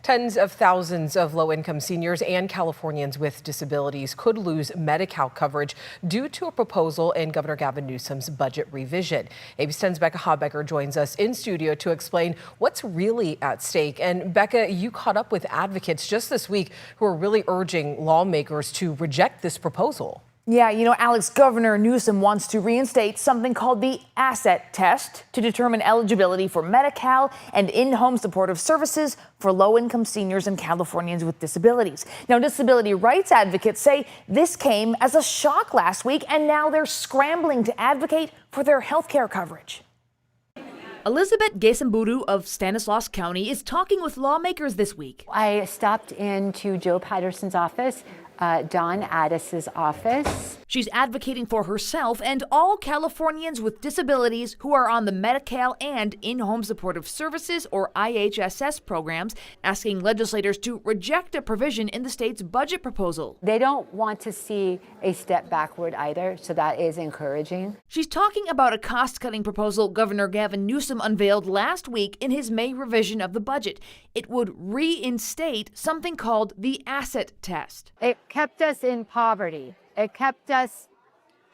Tens of thousands of low-income seniors and Californians with disabilities could lose Medi-Cal coverage due to a proposal in Governor Gavin Newsom's budget revision. ABC 10's Becca Habecker joins us in studio to explain what's really at stake. And Becca, you caught up with advocates just this week who are really urging lawmakers to reject this proposal. Yeah, Alex, Governor Newsom wants to reinstate something called the asset test to determine eligibility for Medi-Cal and in-home supportive services for low-income seniors and Californians with disabilities. Now, disability rights advocates say this came as a shock last week, and now they're scrambling to advocate for their health care coverage. Elizabeth Gesamburu of Stanislaus County is talking with lawmakers this week. I stopped into Joe Patterson's office, Don Addis's office. She's advocating for herself and all Californians with disabilities who are on the Medi-Cal and in-home supportive services or IHSS programs, asking legislators to reject a provision in the state's budget proposal. They don't want to see a step backward either, so that is encouraging. She's talking about a cost-cutting proposal Governor Gavin Newsom unveiled last week in his May revision of the budget. It would reinstate something called the asset test. It kept us in poverty. It kept us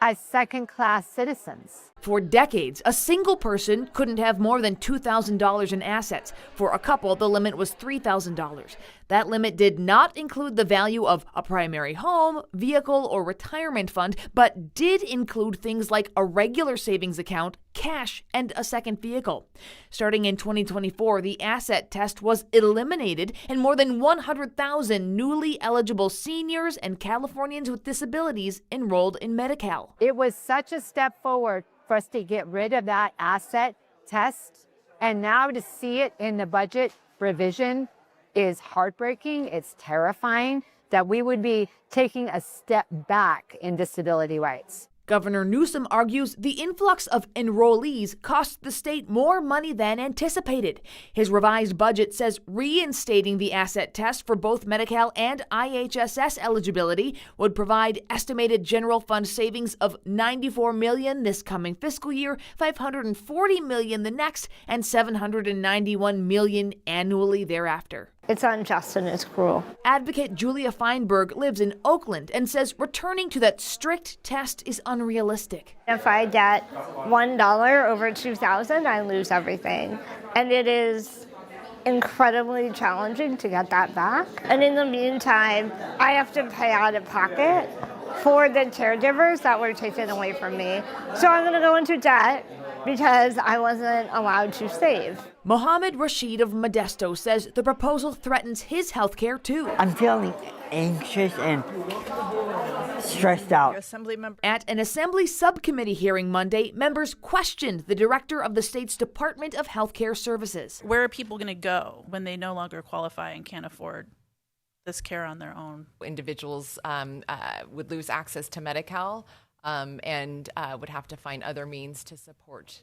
as second-class citizens. For decades, a single person couldn't have more than $2,000 in assets. For a couple, the limit was $3,000. That limit did not include the value of a primary home, vehicle, or retirement fund, but did include things like a regular savings account, cash, and a second vehicle. Starting in 2024, the asset test was eliminated, and more than 100,000 newly eligible seniors and Californians with disabilities enrolled in Medi-Cal. It was such a step forward for us to get rid of that asset test, and now to see it in the budget revision is heartbreaking. It's terrifying that we would be taking a step back in disability rights. Governor Newsom argues the influx of enrollees cost the state more money than anticipated. His revised budget says reinstating the asset test for both Medi-Cal and IHSS eligibility would provide estimated general fund savings of $94 million this coming fiscal year, $540 million the next, and $791 million annually thereafter. It's unjust and it's cruel. Advocate Julia Feinberg lives in Oakland and says returning to that strict test is unrealistic. If I get $1 over $2,000, I lose everything. And it is incredibly challenging to get that back. And in the meantime, I have to pay out of pocket for the caregivers that were taken away from me. So I'm going to go into debt because I wasn't allowed to save. Mohammed Rashid of Modesto says the proposal threatens his health care too. I'm feeling anxious and stressed out. At an Assembly subcommittee hearing Monday, members questioned the director of the state's Department of Health Care Services. Where are people going to go when they no longer qualify and can't afford this care on their own? Individuals would lose access to Medi-Cal and would have to find other means to support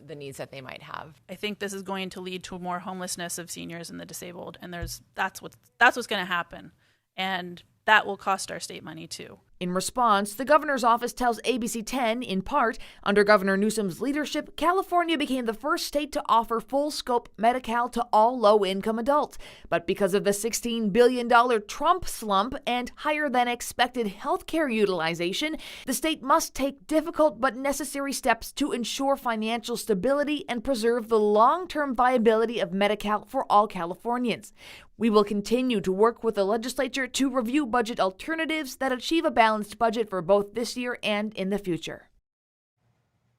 the needs that they might have. I think this is going to lead to more homelessness of seniors and the disabled, and that's what's going to happen, and that will cost our state money too. In response, the governor's office tells ABC 10, in part, under Governor Newsom's leadership, California became the first state to offer full-scope Medi-Cal to all low-income adults. But because of the $16 billion Trump slump and higher-than-expected health care utilization, the state must take difficult but necessary steps to ensure financial stability and preserve the long-term viability of Medi-Cal for all Californians. We will continue to work with the legislature to review budget alternatives that achieve a balanced budget for both this year and in the future.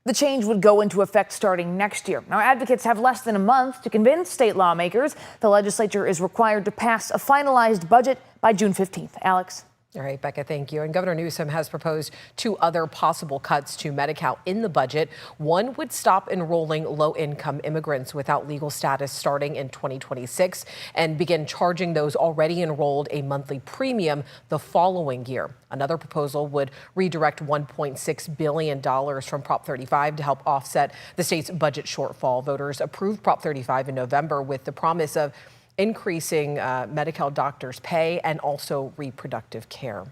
The change would go into effect starting next year. Now, advocates have less than a month to convince state lawmakers. The legislature is required to pass a finalized budget by June 15th. Alex. All right, Becca, thank you. And Governor Newsom has proposed two other possible cuts to Medi-Cal in the budget. One would stop enrolling low-income immigrants without legal status starting in 2026 and begin charging those already enrolled a monthly premium the following year. Another proposal would redirect $1.6 billion from Prop 35 to help offset the state's budget shortfall. Voters approved Prop 35 in November with the promise of increasing Medi-Cal doctors' pay and also reproductive care.